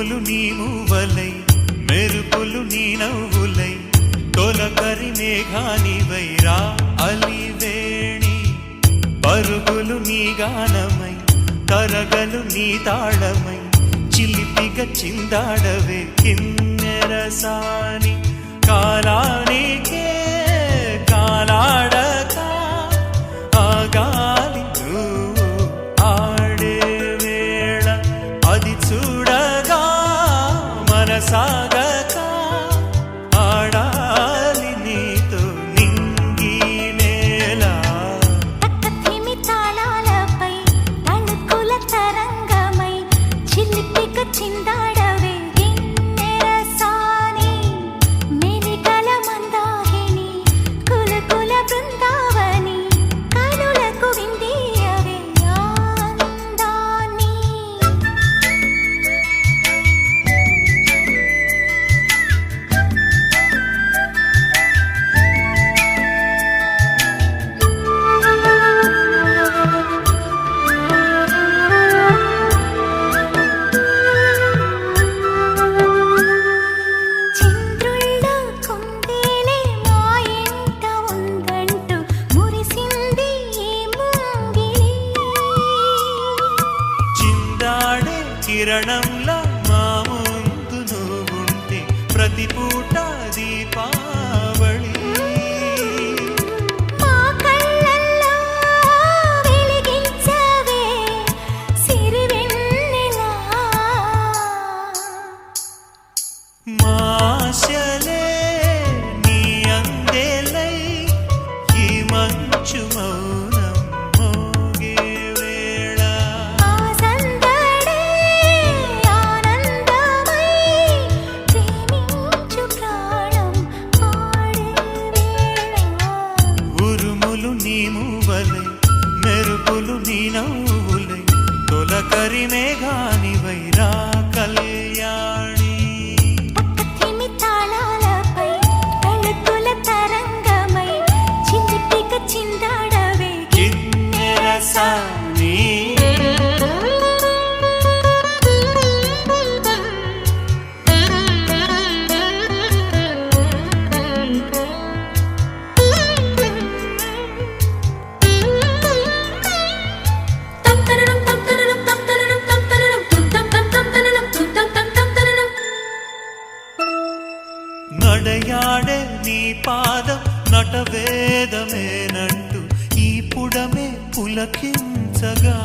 ఉరుములు నీ మూవలై మెరుపులు నీ నవ్వులై తొలకరి మేఘానివై రా అలివేణి పరుగులు నీ గానమై తరగలు నీ తాళమై చిలిపిగా చిందాడవే కిన్నెరసాని కాలానికే కాలాడక ఆగాలి నువ్వు ఆడే వేళ అది చూడగా మనసాగక ఆడాలి నీతో నింగి నేల తక్కతిమి తాళాలపై తణుకుల తరంగమై చిలిపిగా చిందాడవే కిన్నెరసాని మెలికల మందాకిని కులకుల బృందావని కనులకు విందియవే ఆనందాన్ని చంద్రుల్లో కుందేలే మా ఇంట ఉందంటూ మురిసింది ఈ ముంగిలి చిందాడే కిరణంలా మా ముందు నువ్వుంటే ప్రతి పూట దీపావళి మా కళ్ళల్లో వెలిగించవే సిరివెన్నెలా మాశలే నీ అందేలై ఈ మంచు మౌనం మోగే వేళ ఆ సందడే ఆనందమై ప్రేమించు ప్రాణం పాడే వేళ ఉరుములు నీ మూవలై మెరుపులు నీ నవ్వులై తొలకరి మేఘానివై రా కళ్యాణి తక్కతిమి తాళాలపై తణుకుల తరంగమై చిలిపిగా చిందాడవే కిన్నెరసాని నడయాడే నీ పాదం నటవేదమేనంటూ ఈ పుడమే పులకించగా